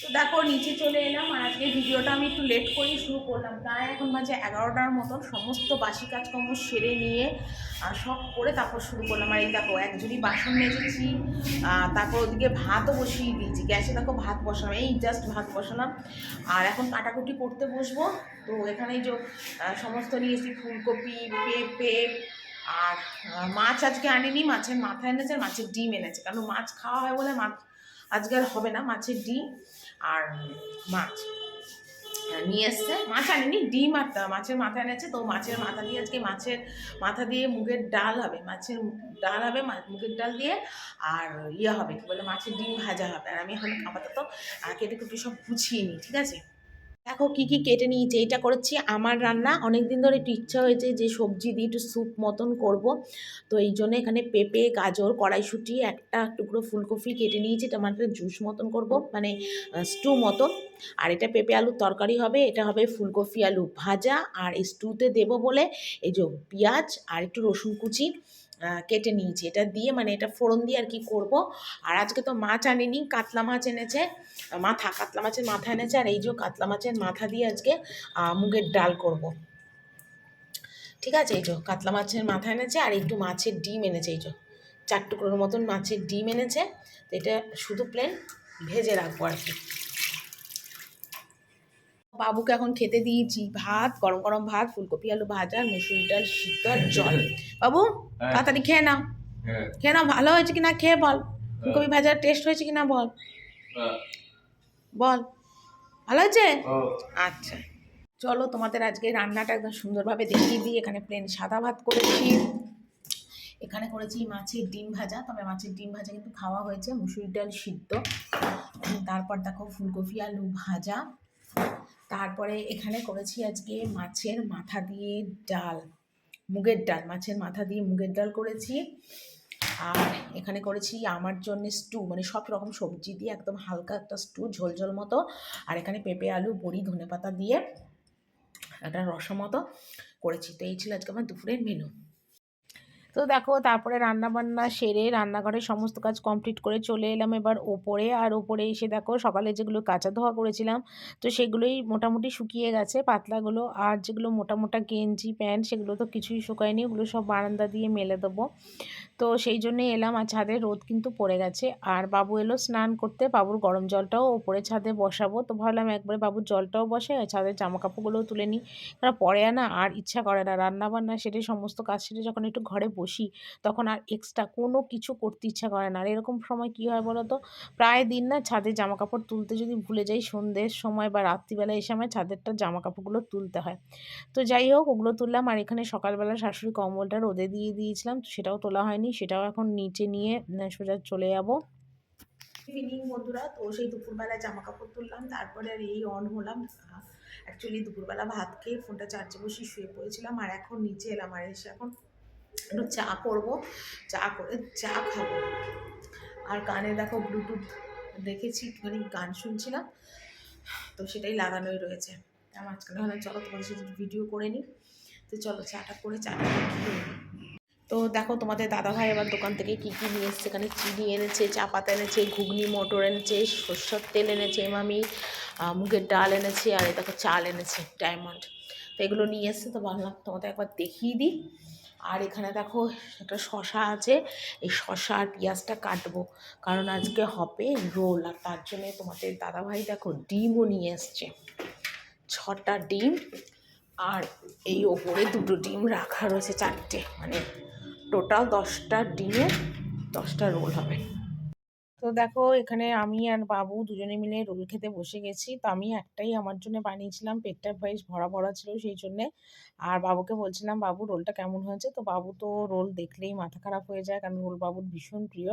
তো দেখো নিচে চলে এলাম, আর আজকে ভিডিওটা আমি একটু লেট করেই শুরু করলাম। প্রায় এখন বাজে 11টার মতন। সমস্ত বাসি কাজকর্ম সেরে নিয়ে সব করে তারপর শুরু করলাম। আর এই দেখো একজনই বাসন মেজেছি, তারপর ওদিকে ভাতও বসিয়ে দিয়েছি গ্যাসে। দেখো ভাত বসালাম, এই জাস্ট ভাত বসালাম। আর এখন কাটাকুটি করতে বসবো। তো এখানেই যে সমস্ত নিয়েছি, ফুলকপি, পেঁপে, আর মাছ আজকে আনিনি, মাছের মাথা এনেছে, মাছের ডিম এনেছে। কারণ মাছ খাওয়া হয় বলে মাছ আজকে আর হবে না। মাছের ডিম আর মাছ নিয়ে এসছে। মাছ আনিনি, ডিম আর মাছের মাথা এনেছে। তো মাছের মাথা দিয়ে আজকে মাছের মাথা দিয়ে মুগের ডাল হবে, মাছের ডাল হবে মুগের ডাল দিয়ে। আর ইয়ে হবে কি বলে, মাছের ডিম ভাজা হবে। আর আমি এখন আপাতত কেটে কুটে সব গুছিয়ে নিই, ঠিক আছে? দেখো কী কী কেটে নিয়েছি। এইটা করেছি আমার রান্না, অনেক দিন ধরে একটু ইচ্ছা হয়েছে যে সবজি দিয়ে একটু স্যুপ মতন করব। তো এই জন্য এখানে পেঁপে, গাজর, কড়াইশুঁটি, একটা টুকরো ফুলকপি কেটে নিয়েছি। টমাটোর জুস মতন করব, মানে স্টু মতন। আর এটা পেঁপে আলুর তরকারি হবে, এটা হবে ফুলকপি আলু ভাজা। আর এই স্টুতে দেবো বলে এই যে পেঁয়াজ আর একটু রসুন কুচি কেটে নিয়েছি। এটা দিয়ে মানে এটা ফোড়ন দিয়ে আর কি করব। আর আজকে তো মাছ আনিনি, কাতলা মাছ এনেছে, কাতলা মাছের মাথা এনেছে। আর এই যে কাতলা মাছের মাথা দিয়ে আজকে মুগের ডাল করব, ঠিক আছে? এই যে কাতলা মাছের মাথা এনেছে, আর একটু মাছের ডিম এনেছে। এই যে 4 টুকরোর মতন মাছের ডিম এনেছে। তো এটা শুধু প্লেন ভেজে রাখবো আর কি। বাবুকে এখন খেতে দিয়েছি ভাত, গরম গরম ভাত, ফুলকপি আলু ভাজা, মুসুরি ডাল সিদ্ধ আর জল। বাবু তাড়াতাড়ি খেয়ে নাও, খেয়ে নাও। ভালো হয়েছে কিনা খেয়ে বল, ফুলকপি ভাজার টেস্ট হয়েছে কিনা বল, বল ভালো হয়েছে? আচ্ছা চলো তোমাদের আজকে রান্নাটা একদম সুন্দরভাবে দেখিয়ে দিই। এখানে প্লেন সাদা ভাত করেছি, এখানে করেছি মাছের ডিম ভাজা। তবে মাছের ডিম ভাজা কিন্তু খাওয়া হয়েছে, মুসুরি ডাল সিদ্ধ, তারপর দেখো ফুলকপি আলু ভাজা। তারপরে এখানে করেছি আজকে মাছের মাথা দিয়ে ডাল, মুগের ডাল, মাছের মাথা দিয়ে মুগের ডাল করেছি। আর এখানে করেছি আমার জন্য স্টু, মানে সব রকম সবজি দিয়ে একদম হালকা একটা স্টু, ঝোল ঝোল মতো। আর এখানে পেঁপে আলু বড়ি ধনেপাতা দিয়ে একটা রসা মতো করেছি। তো এই ছিল আজকে আমার দুপুরের মেনু। তো দেখো তারপরে রান্নাবান্না সেরে রান্নাঘরের সমস্ত কাজ কমপ্লিট করে চলে এলাম এবার ওপরে। আর ওপরে এসে দেখো সকালে যেগুলো কাঁচা ধোয়া করেছিলাম, তো সেগুলোই মোটামুটি শুকিয়ে গেছে পাতলাগুলো। আর যেগুলো মোটা মোটা গেঞ্জি প্যান্ট সেগুলো তো কিছুই শুকায়নি, ওগুলো সব বারান্দা দিয়ে মেলে দেবো। তো সেই জন্যই এলাম। আর ছাদে রোদ কিন্তু পড়ে গেছে। আর বাবু এলো স্নান করতে, বাবুর গরম জলটাও ওপরে ছাদে বসাবো। তো ভাবলাম একবারে বাবুর জলটাও বসে আর ছাদের জামা কাপড়গুলোও তুলে নিই, কারণ পরে না আর ইচ্ছা করে না। রান্নাবান্না সেরে সমস্ত কাজ সেরে যখন একটু ঘরে বসি তখন আর এক্সট্রা কোনো কিছু করতে ইচ্ছা করে না। আর এরকম সময় কী হয় বলো তো, প্রায় দিন না ছাদে জামা কাপড় তুলতে যদি ভুলে যাই সন্ধ্যের সময় বা রাত্রিবেলা এই সময় ছাদেরটা জামা কাপড়গুলো তুলতে হয়। তো যাই হোক ওগুলো তুললাম। আর এখানে সকালবেলা শাশুড়ি কম্বলটা রোদে দিয়ে দিয়েছিলাম, তো সেটাও তোলা হয়নি, সেটাও এখন নিচে নিয়ে সোজা চলে যাব ইভিনিং বন্ধুরা। তো সেই দুপুরবেলা জামা কাপড় তুললাম, তারপরে আর এই অন হলাম। অ্যাকচুয়ালি দুপুরবেলা ভাত খেয়ে ফোনটা চার্জে বসিয়ে শুয়ে পড়েছিলাম। আর এখন নিচে এলাম, আর এসে এখন একটু চা করবো, চা করে চা খাবো। আর কানে দেখো ব্লুটুথ দেখেছি, একটুখানি গান শুনছিলাম, তো সেটাই লাগানোই রয়েছে। মাঝখানে হলে চলো তোমাদের সাথে ভিডিও করে নিই। তো চলো চাটা করে চাটা খেয়ে। তো দেখো তোমাদের দাদাভাই এবার দোকান থেকে কী কী নিয়ে এসছে। এখানে চিনি এনেছে, চা পাতা এনেছে, ঘুগনি মটর এনেছে, সর্ষের তেল এনেছে, এমামি মুগের ডাল এনেছে, আর এই দেখো চাল এনেছে ডায়মন্ড। তো এগুলো নিয়ে এসছে, তো ভাবলাম তোমাদের একবার দেখিয়ে দিই। আর এখানে দেখো একটা শশা আছে, এই শশা আর পেঁয়াজটা কাটবো, কারণ আজকে হবে রোল। আর তার জন্যে তোমাদের দাদাভাই দেখো ডিমও নিয়ে এসছে, 6টা ডিম। আর এই ওপরে 2টো ডিম রাখা রয়েছে, 4টে, মানে টোটাল 10টা ডিমে 10টা রোল হবে। তো দেখো এখানে আমি আর বাবু দুজনে মিলে রোল খেতে বসে গেছি। তো আমি একটাই আমার জন্য বানিয়েছিলাম, পেটটা বেশ ভরা ভরা ছিল সেই জন্যে। আর বাবুকে বলছিলাম বাবু রোলটা কেমন হয়েছে। তো বাবু তো রোল দেখলেই মাথা খারাপ হয়ে যায়, কারণ রোল বাবুর ভীষণ প্রিয়।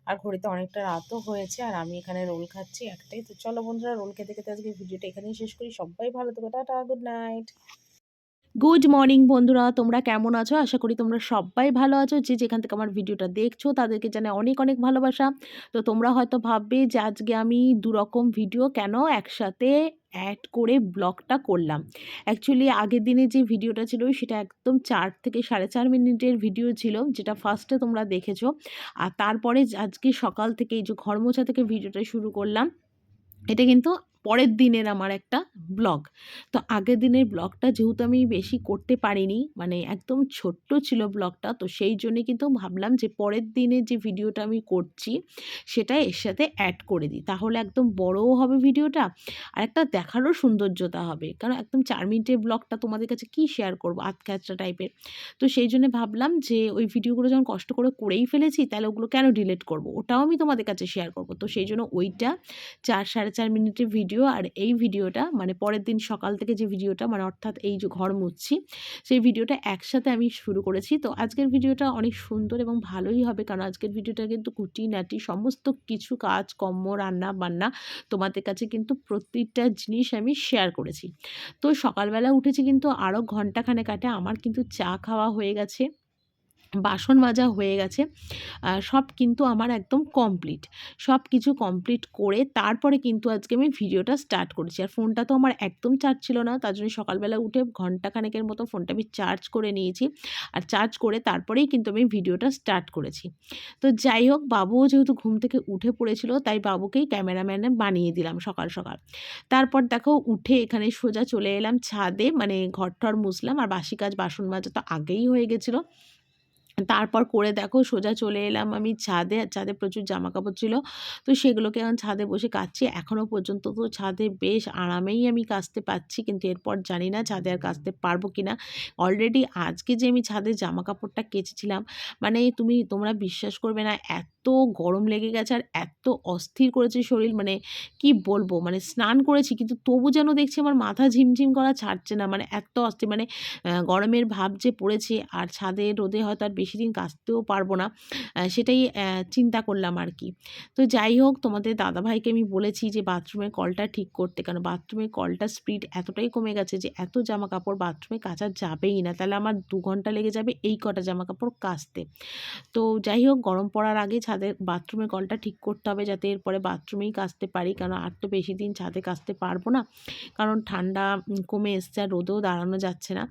আর ঘড়িতে অনেকটা রাতও হয়েছে, আর আমি এখানে রোল খাচ্ছি একটাই। তো চলো বন্ধুরা রোল খেতে খেতে আজকে ভিডিওটা এখানেই শেষ করি। সবাই ভালো থেকো, tata, good night. Good morning বন্ধুরা, তোমরা কেমন আছো? আশা করি তোমরা সবাই ভালো আছো। যে যেখান থেকে আমার ভিডিওটা দেখছো তাদেরকে জানাই অনেক অনেক ভালোবাসা। তো তোমরা হয়তো ভাববে যে আজকে আমি দুরকম ভিডিও কেন একসাথে অ্যাড করে ব্লগটা করলাম। অ্যাকচুয়ালি আগের দিনে যে ভিডিওটা ছিল সেটা একদম 4 থেকে 4.5 মিনিটের ভিডিও ছিল, যেটা ফার্স্টে তোমরা দেখেছো। আর তারপরে আজকে সকাল থেকে এই যে ঘর মোছা থেকে ভিডিওটা শুরু করলাম। এটা কিন্তু পরের দিনের আমার একটা ব্লগ। তো আগের দিনের ব্লগটা যেহেতু আমি বেশি করতে পারিনি, মানে একদম ছোট্ট ছিল ব্লগটা, তো সেই জন্যে কিন্তু ভাবলাম যে পরের দিনের যে ভিডিওটা আমি করছি সেটা এর সাথে অ্যাড করে দিই। তাহলে একদম বড়ও হবে ভিডিওটা, আর একটা দেখারও সৌন্দর্যতা হবে। কারণ একদম ৪ মিনিটের ব্লগটা তোমাদের কাছে কি শেয়ার করব, আধখ্যাচড়া টাইপের। তো সেই জন্য ভাবলাম যে ওই ভিডিওগুলো যখন কষ্ট করে করেই ফেলেছি, তাহলে ওগুলো কেন ডিলিট করব? ওটাও আমি তোমাদের কাছে শেয়ার করব। তো সেই জন্য ওইটা ৪ সাড়ে ৪ মিনিটের ভিডিও, আর এই ভিডিওটা মানে পরের দিন সকাল থেকে যে ভিডিওটা, মানে অর্থাৎ এই যে ঘর মুছছি সেই ভিডিওটা একসাথে আমি শুরু করেছি। তো আজকের ভিডিওটা অনেক সুন্দর এবং ভালোই হবে, কারণ আজকের ভিডিওটা কিন্তু খুঁটিনাটি সমস্ত কিছু কাজকর্ম, রান্না বান্না তোমাদের কাছে কিন্তু প্রত্যেকটা জিনিস আমি শেয়ার করেছি। তো সকালবেলা উঠেছি কিন্তু আরও ঘন্টাখানেক আগে আমার কিন্তু চা খাওয়া হয়ে গেছে, বাসন মাজা হয়ে গেছে, সব কিন্তু আমার একদম কমপ্লিট। সব কিছু কমপ্লিট করে তারপরে কিন্তু আজকে আমি ভিডিওটা স্টার্ট করেছি। আর ফোনটা তো আমার একদম চার্জ ছিল না, তার জন্য সকালবেলা উঠে ঘন্টাখানেকের মতো ফোনটা আমি চার্জ করে নিয়েছি। আর চার্জ করে তারপরেই কিন্তু আমি ভিডিওটা স্টার্ট করেছি। তো যাই হোক, বাবুও যেহেতু ঘুম থেকে উঠে পড়েছিল, তাই বাবুকেই ক্যামেরাম্যানে বানিয়ে দিলাম সকাল সকাল। তারপর দেখো উঠে এখানে সোজা চলে এলাম ছাদে, মানে ঘর-টর মুছলাম, আর বাসি কাজ বাসন মাজা তো আগেই হয়ে গেছিলো। তারপর করে দেখো সোজা চলে এলাম আমি ছাদে। আর ছাদে প্রচুর জামাকাপড় ছিল। তো সেগুলোকে এখন ছাদে বসে কাচছি। এখনও পর্যন্ত তো ছাদে বেশ আরামেই আমি কাচতে পারছি। কিন্তু এরপর জানি না ছাদে আর কাচতে পারবো কিনা। অলরেডি আজকে যে আমি ছাদে জামাকাপড়টা কেচেছিলাম, মানে তোমরা বিশ্বাস করবে না, এত গরম লেগে গেছে আর এত অস্থির করেছে শরীর, মানে কি বলবো? মানে স্নান করেছি কিন্তু তবু যেন দেখছি আমার মাথা ঝিমঝিম করা ছাড়ছে না। মানে এত অস্থির, মানে গরমের ভাব যে পড়েছে, আর ছাদে রোদে হয়তো আর বেশিদিন কাচতেও পারবো না, সেটাই চিন্তা করলাম আর কি। তো যাই হোক, তোমাদের দাদাভাইকে আমি বলেছি যে বাথরুমের কলটা ঠিক করতে, কারণ বাথরুমের কলটার স্পিড এতটাই কমে গেছে যে এত জামা কাপড় বাথরুমে কাচা যাবেই না। তাহলে আমার ২ ঘন্টা লেগে যাবে এই কটা জামা কাপড় কাচতে। তো যাই হোক, গরম পড়ার আগে ছাদের বাথরুমের কলটা ঠিক করতে হবে, যাতে এরপরে বাথরুমেই কাচতে পারি, কারণ আর তো বেশি দিন ছাদে কাচতে পারবো না, কারণ ঠান্ডা কমে এসছে আর রোদেও দাঁড়ানো যাচ্ছে না।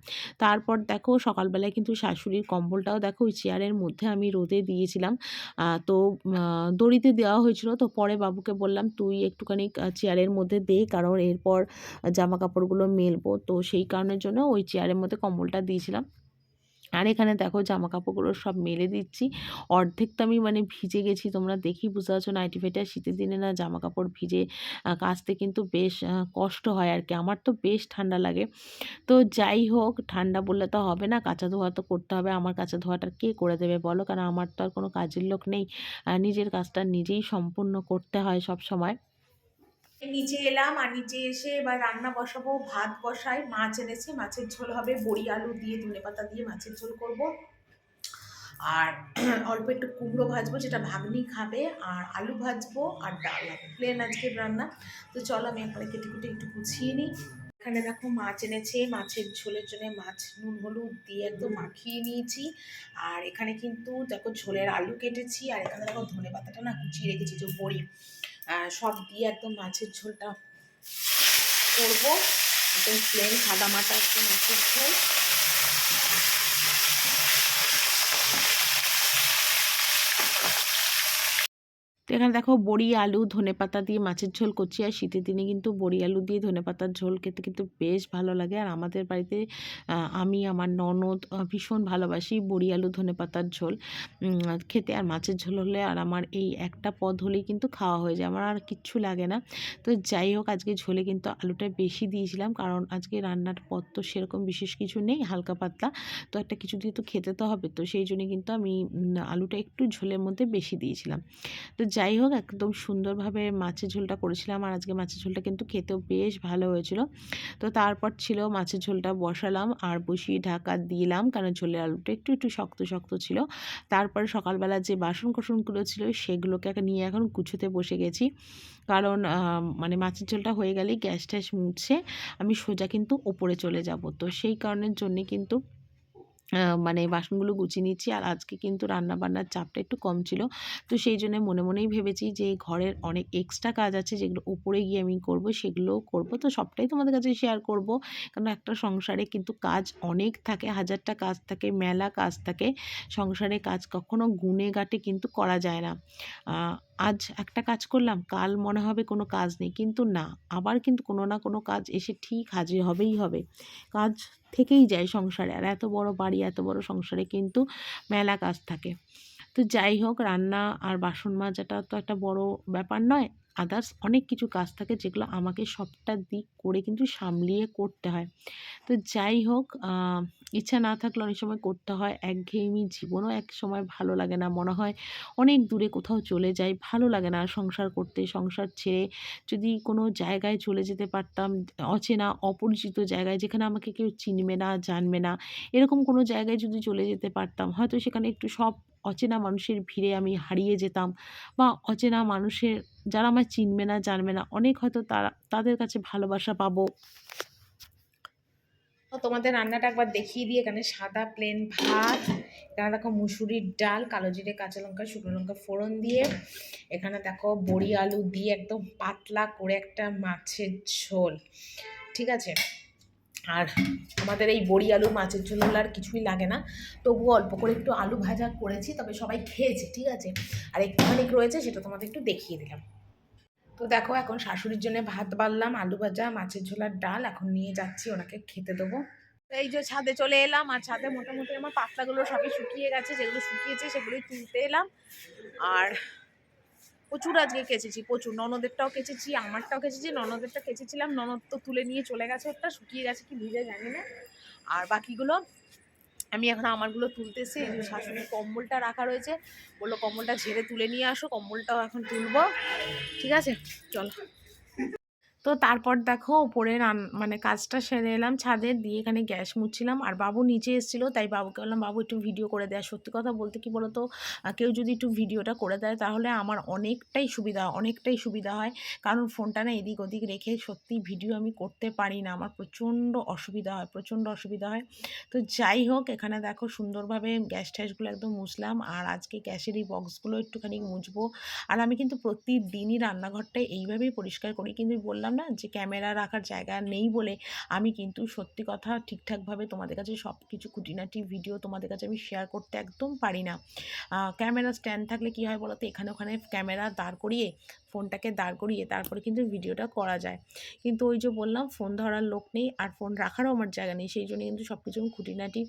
তারপর দেখো সকালবেলায় কিন্তু শাশুড়ির কম্বলটাও দেখো ওই চেয়ারের মধ্যে আমি রোদে দিয়েছিলাম। তো দড়িতে দেওয়া হয়েছিল, তো পরে বাবুকে বললাম তুই একটুখানি চেয়ারের মধ্যে দে, কারণ এরপর জামা কাপড়গুলো মেলবো, তো সেই কারণের জন্য ওই চেয়ারের মধ্যে কম্বলটা দিয়েছিলাম। আর এখানে দেখো জামা কাপড়গুলো সব মেলে দিচ্ছি। অর্ধেক তো আমি মানে ভিজে গেছি, তোমরা দেখেই বুঝতে পারছো। নাইটি ফাইটি, শীতের দিনে না জামা কাপড় ভিজে কাচতে কিন্তু বেশ কষ্ট হয় আর কি। আমার তো বেশ ঠান্ডা লাগে। তো যাই হোক, ঠান্ডা বললে তো হবে না, কাচা ধোয়া তো করতে হবে। আমার কাচা ধোয়াটা কে করে দেবে বলো? কারণ আমার তো আর কোনো কাজের লোক নেই। নিজের কাজটা নিজেই সম্পূর্ণ করতে হয় সবসময়। নিচে এলাম, আর নিচে এসে এবার রান্না বসাবো। ভাত বসাই, মাছ এনেছে, মাছের ঝোল হবে, বড়ি আলু দিয়ে ধনেপাতা দিয়ে মাছের ঝোল করব। আর অল্প একটু কুমড়ো ভাজবো, যেটা ভাগ্নি খাবে, আর আলু ভাজবো, আর ডাল হবে। প্লেন আজকের রান্না। তো চলো আমি একবারে কেটে কুটে একটু গুছিয়ে নিই। এখানে দেখো মাছ এনেছে, মাছের ঝোলের জন্য মাছ নুন হলুদ দিয়ে একদম মাখিয়ে নিয়েছি। আর এখানে কিন্তু দেখো ঝোলের আলু কেটেছি, আর এখানে দেখো ধনে পাতাটা না কুচিয়ে রেখেছি, যে বড়ি সব দিয়ে একদম মাছের ঝোলটা করবো। একদম প্লেন সাদা মাটা একদম মাছের ঝোল। তো এখানে দেখো বড়ি আলু ধনেপাতা দিয়ে মাছের ঝোল করছি। আর শীতের দিনে কিন্তু বড়ি আলু দিয়ে ধনেপাতার ঝোল খেতে কিন্তু বেশ ভালো লাগে। আর আমাদের বাড়িতে আমি আমার ননদ ভীষণ ভালোবাসি বড়ি আলু ধনেপাতার ঝোল খেতে। আর মাছের ঝোল হলে আর আমার এই একটা পদ হলেই কিন্তু খাওয়া হয়ে যায়, আমার আর কিচ্ছু লাগে না। তো যাই হোক, আজকে ঝোলে কিন্তু আলুটা বেশি দিয়েছিলাম, কারণ আজকে রান্নার পদ তো সেরকম বিশেষ কিছু নেই, হালকা পাতলা, তো একটা কিছু দিয়ে তো খেতে তো হবে। তো সেই জন্য কিন্তু আমি আলুটা একটু ঝোলের মধ্যে বেশি দিয়েছিলাম। তো যাই হোক, একদম সুন্দরভাবে মাছের ঝোলটা করেছিলাম। আর আজকে মাছের ঝোলটা কিন্তু খেতেও বেশ ভালো হয়েছিল। তো তারপর ছিল মাছের ঝোলটা বসালাম, আর বসিয়ে ঢাকা দিলাম, কারণ ঝোলের আলুটা একটু একটু শক্ত শক্ত ছিল। তারপরে সকালবেলা যে বাসন কোসনগুলো ছিল সেগুলোকে নিয়ে এখন গুছোতে বসে গেছি, কারণ মানে মাছের ঝোলটা হয়ে গেলেই গ্যাস ট্যাস মুছে আমি সোজা কিন্তু ওপরে চলে যাব। তো সেই কারণের জন্যে কিন্তু মানে বাসনগুলো গুছিয়ে নিচ্ছি। আর আজকে কিন্তু রান্নাবান্নার চাপটা একটু কম ছিল। তো সেই জন্য মনে মনেই ভেবেছি যে ঘরের অনেক এক্সট্রা কাজ আছে, যেগুলো উপরে গিয়ে আমি করব, সেগুলোও করব। তো সবটাই তোমাদের কাছে শেয়ার করব, কারণ একটা সংসারে কিন্তু কাজ অনেক থাকে, হাজারটা কাজ থাকে, মেলা কাজ থাকে। সংসারে কাজ কখনো গুণে গাঁটে কিন্তু করা যায় না। আজ একটা কাজ করলাম, কাল মনে হবে কোনো কাজ নেই, কিন্তু না, আবার কিন্তু কোনো না কোনো কাজ এসে ঠিক হাজির হবেই হবে। কাজ থেকেই যায় সংসারে, আর এত বড় বাড়ি, এত বড় সংসারে কিন্তু মেলা কাজ থাকে। তো যাই হোক, রান্না আর বাসন মাজাটা তো একটা বড় ব্যাপার নয়, আদার্স অনেক কিছু কাজ থাকে যেগুলো আমাকে সবটা দিক করে কিন্তু সামলিয়ে করতে হয়। তো যাই হোক, ইচ্ছা না থাকলে অনেক সময় করতে হয়। একঘেয়েমি জীবনও এক সময় ভালো লাগে না, মনে হয় অনেক দূরে কোথাও চলে যাই, ভালো লাগে না আর সংসার করতে। সংসার ছেড়ে যদি কোনো জায়গায় চলে যেতে পারতাম, অচেনা অপরিচিত জায়গায়, যেখানে আমাকে কেউ চিনবে না, জানবে না, এরকম কোনো জায়গায় যদি চলে যেতে পারতাম, হয়তো সেখানে একটু সব অচেনা মানুষের ভিড়ে আমি হারিয়ে যেতাম, বা অচেনা মানুষের, যারা আমায় চিনবে না, জানবে না, অনেক হয়তো তাদের কাছে ভালোবাসা পাবো। তো তোমাদের রান্নাটা একবার দেখিয়ে দিই। এখানে সাদা প্লেন ভাত, এখানে দেখো মুসুরির ডাল, কালো জিরে, কাঁচা লঙ্কা, শুকনো লঙ্কা ফোড়ন দিয়ে, এখানে দেখো বড়ি আলু দিয়ে একদম পাতলা করে একটা মাছের ঝোল, ঠিক আছে। আর আমাদের এই বড়ি আলু মাছের ঝোল আর কিছুই লাগে না, তবুও অল্প করে একটু আলু ভাজা করেছি, তবে সবাই খেয়েছে, ঠিক আছে। আর একটুখানি রয়েছে, সেটা তোমাদের একটু দেখিয়ে দিলাম। তো দেখো, এখন শাশুড়ির জন্য ভাত বাড়লাম, আলু ভাজা, মাছের ঝোলার ডাল, এখন নিয়ে যাচ্ছি ওনাকে খেতে দেবো। এই যে ছাদে চলে এলাম, আর ছাদে মোটামুটি আমার পাতলাগুলো সবই শুকিয়ে গেছে, যেগুলো শুকিয়েছে সেগুলোই তুলতে এলাম। আর প্রচুর আজকে কেচেছি, প্রচুর, ননদেরটাও কেচেছি, আমারটাও কেচেছি। ননদেরটা কেচেছিলাম, ননদ তো তুলে নিয়ে চলে গেছে, ওটা শুকিয়ে গেছে কি ভিজে জানি না। আর বাকিগুলো আমি এখন আমারগুলো তুলতেছি। এই যে শাশুড়ির কম্বলটা রাখা রয়েছে, বললো কম্বলটা ঝেড়ে তুলে নিয়ে আসো, কম্বলটাও এখন তুলবো, ঠিক আছে, চলো। তো তারপর দেখো ওপরে মানে কাজটা সেরে এলাম ছাদের দিয়ে, এখানে গ্যাস মুছছিলাম, আর বাবু নিচে এসেছিলো, তাই বাবুকে বললাম, বাবু একটু ভিডিও করে দেয়। সত্যি কথা বলতে কি বলতো, কেউ যদি একটু ভিডিওটা করে দেয় তাহলে আমার অনেকটাই সুবিধা হয়। কারণ ফোনটা না এদিক ওদিক রেখে সত্যি ভিডিও আমি করতে পারি না, আমার প্রচণ্ড অসুবিধা হয়। তো যাই হোক, এখানে দেখো সুন্দরভাবে গ্যাস ট্যাসগুলো একদম মুছলাম, আর আজকে গ্যাসের এই বক্সগুলো একটুখানি মুছবো। আর আমি কিন্তু প্রতিদিনই রান্নাঘরটা এইভাবেই পরিষ্কার করি, কিন্তু বললাম না যে ক্যামেরা রাখার জায়গা নেই বলে আমি কিন্তু সত্যি কথা ঠিকঠাকভাবে তোমাদের কাছে সব কিছু খুঁটিনাটি ভিডিও তোমাদের কাছে আমি শেয়ার করতে একদম পারি না। ক্যামেরা স্ট্যান্ড থাকলে কী হয় বলো তো, এখানে ওখানে ক্যামেরা দাঁড় করিয়ে, ফোনটাকে দাঁড় করিয়ে তারপরে কিন্তু ভিডিওটা করা যায়, কিন্তু ওই যে বললাম ফোন ধরার লোক নেই, আর ফোন রাখারও আমার জায়গা নেই, সেই জন্য কিন্তু সব কিছু আমি খুঁটিনাটি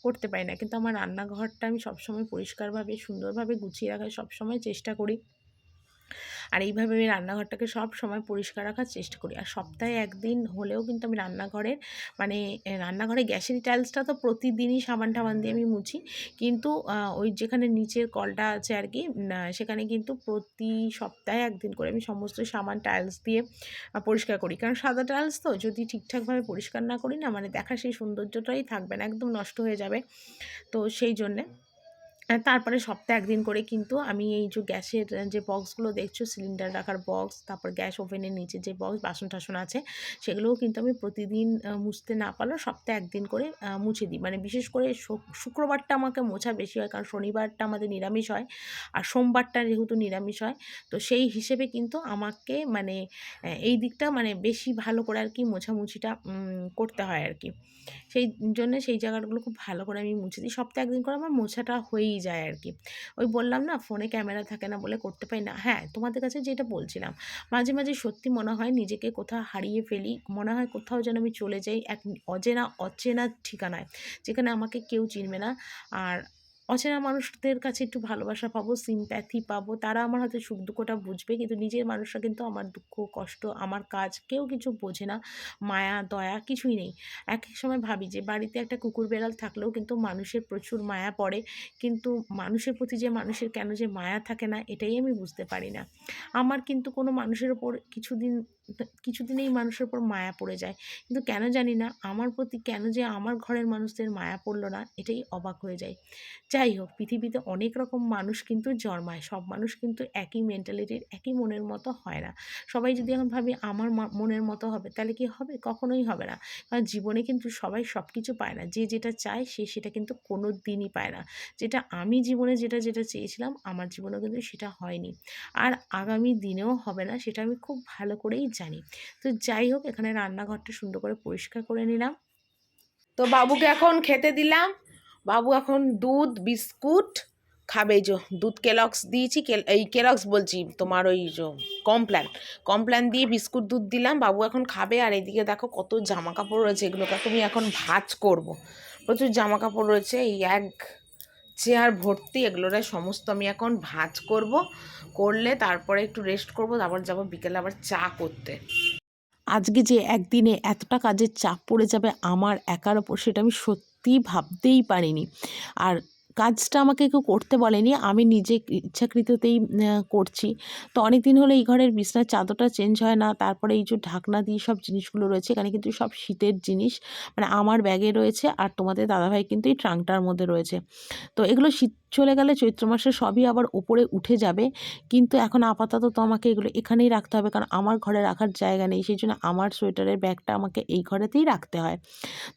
করতে পারি না। কিন্তু আমার রান্নাঘরটা আমি সবসময় পরিষ্কারভাবে সুন্দরভাবে গুছিয়ে রাখার সবসময় চেষ্টা করি, আর এইভাবে আমি রান্নাঘরটাকে সব সময় পরিষ্কার রাখার চেষ্টা করি। আর সপ্তাহে একদিন হলেও কিন্তু আমি রান্নাঘরের মানে রান্নাঘরে গ্যাসের টাইলসটা তো প্রতিদিনই সাবান টাবান দিয়ে আমি মুছি, কিন্তু ওই যেখানে নিচের কলটা আছে আর কি, সেখানে কিন্তু প্রতি সপ্তাহে একদিন করে আমি সমস্ত সাবান টাইলস দিয়ে পরিষ্কার করি। কারণ সাদা টাইলস তো যদি ঠিকঠাকভাবে পরিষ্কার না করি না, মানে দেখা সেই সৌন্দর্যটাই থাকবে না, একদম নষ্ট হয়ে যাবে। তো সেই জন্যে তারপরে সপ্তাহে একদিন করে কিন্তু আমি এই যে গ্যাসের যে বক্সগুলো দেখছো, সিলিন্ডার রাখার বক্স, তারপর গ্যাস ওভেনের নিচে যে বক্স বাসন টাসন আছে, সেগুলোও কিন্তু আমি প্রতিদিন মুছতে না পারলেও সপ্তাহে একদিন করে মুছে দিই। মানে বিশেষ করে শুক্রবারটা আমাকে মোছা বেশি হয়, কারণ শনিবারটা আমাদের নিরামিষ হয়, আর সোমবারটা যেহেতু নিরামিষ হয়, তো সেই হিসেবে কিন্তু আমাকে মানে এই দিকটা মানে বেশি ভালো করে আর কি মোছামুছিটা করতে হয় আর কি। সেই জন্য সেই জায়গাগুলো খুব ভালো করে আমি মুছে দিই। সপ্তাহে একদিন করে আমার মোছাটা হয়েই যায় আর কি। ওই বললাম না ফোনে ক্যামেরা থাকে না বলে করতে পারি না। হ্যাঁ, তোমাদের কাছে যেটা বলছিলাম, মাঝে মাঝে সত্যি মনে হয় নিজেকে কোথাও হারিয়ে ফেলি, মনে হয় কোথাও যেন আমি চলে যাই এক অচেনা ঠিকানায়, যেখানে আমাকে কেউ চিনবে না। আর অচেনা মানুষদের কাছে একটু ভালোবাসা পাবো, সিম্প্যাথি পাবো, তারা আমার হয়তো সুখ দুঃখটা বুঝবে, কিন্তু নিজের মানুষরা কিন্তু আমার দুঃখ কষ্ট, আমার কাজ কেউ কিছু বোঝে না, মায়া দয়া কিছুই নেই। এক এক সময় ভাবি যে বাড়িতে একটা কুকুর বেড়াল থাকলেও কিন্তু মানুষের প্রচুর মায়া পড়ে, কিন্তু মানুষের প্রতি যে মানুষের কেন যে মায়া থাকে না, এটাই আমি বুঝতে পারি না। আমার কিন্তু কোনো মানুষের ওপর কিছুদিনেই মানুষের ওপর মায়া পড়ে যায়, কিন্তু কেন জানি না আমার প্রতি কেন যে আমার ঘরের মানুষদের মায়া পড়লো না, এটাই অবাক হয়ে যায়। যাই হোক, পৃথিবীতে অনেক রকম মানুষ কিন্তু জন্মায়, সব মানুষ কিন্তু একই মেন্টালিটির, একই মনের মতো হয় না। সবাই যদি এখন ভাবি আমার মনের মতো হবে, তাহলে কি হবে? কখনোই হবে না। কারণ জীবনে কিন্তু সবাই সব কিছু পায় না, যে যেটা চায় সে সেটা কিন্তু কোনো দিনই পায় না। যেটা আমি জীবনে যেটা চেয়েছিলাম, আমার জীবনেও কিন্তু সেটা হয়নি, আর আগামী দিনেও হবে না, সেটা আমি খুব ভালো করেই জানি। তো যাই হোক, এখানে রান্নাঘরটা সুন্দর করে পরিষ্কার করে নিলাম। তো বাবুকে এখন খেতে দিলাম, বাবু এখন দুধ বিস্কুট খাবে। এই যে দুধ কেলক্স দিয়েছি, এই কেলক্স বলছি তোমার ওই যে কমপ্ল্যান, কমপ্ল্যান দিয়ে বিস্কুট দুধ দিলাম, বাবু এখন খাবে। আর এদিকে দেখো কত জামা কাপড় রয়েছে, এগুলোকে তুমি এখন ভাঁজ করব। প্রচুর জামা কাপড় রয়েছে, এই এক চেয়ার ভর্তি, এগুলোরে সমস্ত আমি এখন ভাঁজ করব, করলে তারপরে একটু রেস্ট করব, তারপর যাবো বিকেলে আবার চা করতে। আজকে যে একদিনে এতটা কাজের চাপ পড়ে যাবে আমার একার ওপর, সেটা আমি সত্যিই ভাবতেই পারিনি। আর কাজটা আমাকে কেউ করতে বলেনি, আমি নিজে ইচ্ছাকৃততেই করছি। তো অনেক দিন হলো এই ঘরের বিছনার চাদরটা চেঞ্জ হয় না। তারপরে এই যে ঢাকনা দিয়ে সব জিনিসগুলো রয়েছে, এখানে কিন্তু সব শীতের জিনিস, মানে আমার ব্যাগে রয়েছে, আর তোমাদের দাদাভাই কিন্তু এই ট্রাঙ্কটার মধ্যে রয়েছে। তো এগুলো শীত চলে গেলে চৈত্র মাসে সবই আবার ওপরে উঠে যাবে, কিন্তু এখন আপাতত তো আমাকে এগুলো এখানেই রাখতে হবে, কারণ আমার ঘরে রাখার জায়গা নেই। সেই জন্য আমার সোয়েটারের ব্যাগটা আমাকে এই ঘরেতেই রাখতে হয়।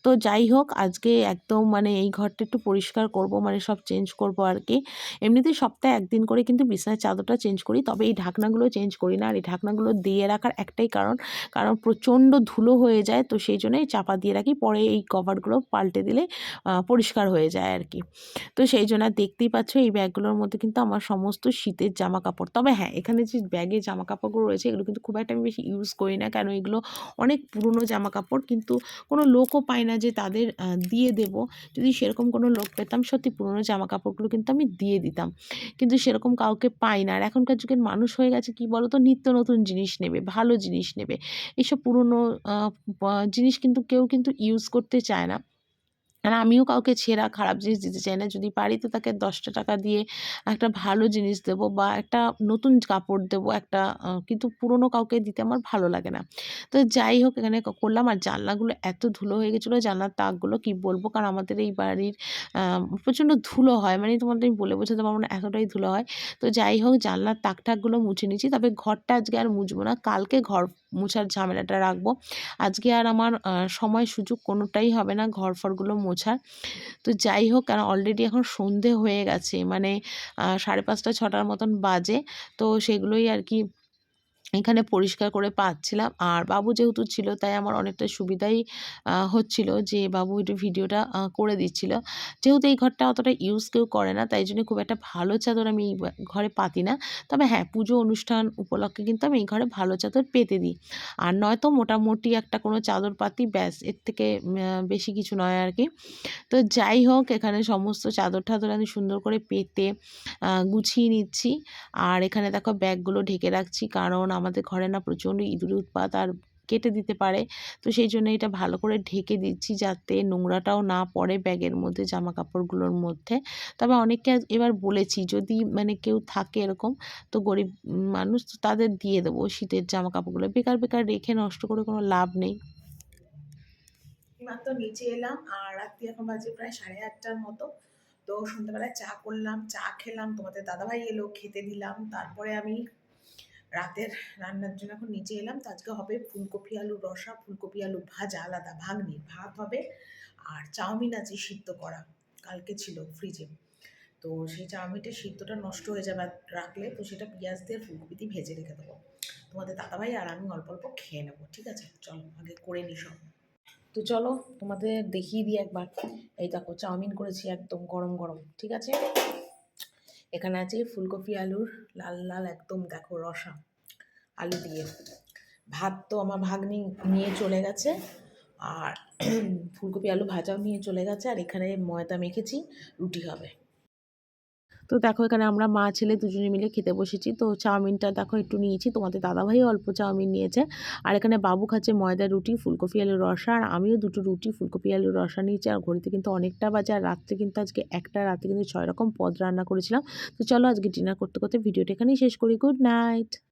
তো যাই হোক, আজকে একদম মানে এই ঘরটা একটু পরিষ্কার করব, মানে সব চেঞ্জ করব আর কি। এমনিতেই সপ্তাহে একদিন করে কিন্তু বিছানার চাদরটা চেঞ্জ করি, তবে এই ঢাকনাগুলো চেঞ্জ করি না। আর এই ঢাকনাগুলো দিয়ে রাখার একটাই কারণ, কারণ প্রচণ্ড ধুলো হয়ে যায়, তো সেই জন্যই চাপা দিয়ে রাখি, পরে এই কভারগুলো পাল্টে দিলে পরিষ্কার হয়ে যায় আর কি। তো সেই জন্য দেখতেই পাচ্ছ এই ব্যাগগুলোর মধ্যে কিন্তু আমার সমস্ত শীতের জামা কাপড়। তবে হ্যাঁ, এখানে যে ব্যাগে জামা কাপড়গুলো রয়েছে এগুলো কিন্তু খুব একটা আমি বেশি ইউজ করি না, কেন এগুলো অনেক পুরনো জামা কাপড়, কিন্তু কোনো লোকও পাই না যে তাদের দিয়ে দেব। যদি সেরকম কোনো লোক পেতাম, সত্যি পুরনো জামা কাপড়গুলো কিন্তু আমি দিয়ে দিতাম, কিন্তু সেরকম কাউকে পাই না। আর এখনকার যুগের মানুষ হয়ে গেছে কি বলো তো, নিত্য নতুন জিনিস নেবে, ভালো জিনিস নেবে, এইসব পুরনো জিনিস কিন্তু কেউ কিন্তু ইউজ করতে চায় না। আর আমিও কাউকে ছেঁড়া খারাপ জিনিস দিতে চাই না। যদি পারি তো তাকে ১০টা টাকা দিয়ে একটা ভালো জিনিস দেবো, বা একটা নতুন কাপড় দেবো একটা, কিন্তু পুরনো কাউকে দিতে আমার ভালো লাগে না। তো যাই হোক, এখানে করলাম। আর জানলাগুলো এত ধুলো হয়ে গেছিলো, জানলার তাকগুলো কি বলবো, কারণ আমাদের এই বাড়ির প্রচণ্ড ধুলো হয়, মানে তোমাদের আমি বলে বোঝাতে পারবো না, এতটাই ধুলো হয়। তো যাই হোক, জানলার তাক টাকগুলো মুছে নিচ্ছি, তবে ঘরটা আজকে আর মুছবো না, কালকে ঘর মোছার ঝামেলাটা রাখবো। আজকে আর আমার সময় সুযোগ কোনোটাই হবে না ঘর-ফরগুলো মোছার। তো যাই হোক, কারণ অলরেডি এখন সন্ধে হয়ে গেছে, মানে 5:30 6টার মতন বাজে। তো সেগুলোই আর কি এখানে পরিষ্কার করে পাচ্ছিলাম। আর বাবু যেহেতু ছিল, তাই আমার অনেকটা সুবিধাই হচ্ছিল যে বাবু একটু ভিডিওটা করে দিচ্ছিল। যেহেতু এই ঘরটা অতটা ইউজ কেউ করে না, তাই জন্য খুব একটা ভালো চাদর আমি এই ঘরে পাতি না। তবে হ্যাঁ, পুজো অনুষ্ঠান উপলক্ষে কিন্তু আমি এই ঘরে ভালো চাদর পেতে দিই। আর নয়তো মোটামুটি একটা কোনো চাদর পাতি, ব্যাস, এর থেকে বেশি কিছু নয় আর কি। তো যাই হোক, এখানে সমস্ত চাদর-টাদর আমি সুন্দর করে পেতে গুছিয়ে নিচ্ছি। আর এখানে দেখো ব্যাগগুলো ঢেকে রাখছি, কারণ আমাদের ঘরে না প্রচণ্ড ইঁদুরের উৎপাত, আর কেটে দিতে পারে। তো সেই জন্য এটা ভালো করে ঢেকে দিচ্ছি, যাতে নোংরাটাও না পড়ে ব্যাগের মধ্যে, জামাকাপড়গুলোর মধ্যে। তবে অনেককে এবার বলেছি, যদি মানে কেউ থাকে এরকম, তো গরিব মানুষ, তো তাদের দিয়ে দেবো শীতের জামাকাপড়গুলো। বেকার, বেকার রেখে নষ্ট করে কোনো লাভ নেই। মাত্র নিচে এলাম, আর রাত্রি এখন বাজে প্রায় 8:30টার মতো। তো সন্ধ্যাবেলায় চা করলাম, চা খেলাম, তোমাদের দাদাভাই এলো, খেতে দিলাম। তারপরে আমি রাতের রান্নার জন্য এখন নিচে এলাম। তো আজকে হবে ফুলকপি আলু রসা, ফুলকপি আলু ভাজা, আলাদা ভাগ্নি ভাত হবে, আর চাউমিন আছে সিদ্ধ করা, কালকে ছিল ফ্রিজে। তো সেই চাউমিনটা সিদ্ধটা নষ্ট হয়ে যাবে রাখলে, তো সেটা পেঁয়াজ দিয়ে ফুলকপি দিয়ে ভেজে রেখে দেবো। তোমাদের দাদাভাই আর আমি অল্প অল্প খেয়ে নেবো, ঠিক আছে? চলো আগে করে নিই সব। তো চলো তোমাদের দেখিয়ে দিই একবার। এই দেখো চাউমিন করেছি একদম গরম গরম, ঠিক আছে? এখানে আছে ফুলকপি আলুর লাল লাল একদম দেখো রসা, আলু দিয়ে। ভাত তো আমার ভাগ্নি নিয়ে চলে গেছে, আর ফুলকপি আলু ভাজাও নিয়ে চলে গেছে, আর এখানে ময়দা মেখেছি, রুটি হবে। তো দেখো, এখানে আমরা মা ছেলে দুজনে মিলে খেতে বসেছি। তো চাউমিনটা দেখো একটু নিয়েছি, তোমাদের দাদাভাইও অল্প চাউমিন নিয়েছে। আর এখানে বাবু খাচ্ছে ময়দা রুটি, ফুলকপি আলুর রসা, আর আমিও 2টো রুটি ফুলকপি আলুর রসা নিয়েছি। আর ঘড়িতে কিন্তু অনেকটা বাজে, আর রাত্রে কিন্তু আজকে একটা রাতে কিন্তু 6 রকম পদ রান্না করেছিলাম। তো চলো আজকে ডিনার করতে করতে ভিডিওটা এখানেই শেষ করি। Good night.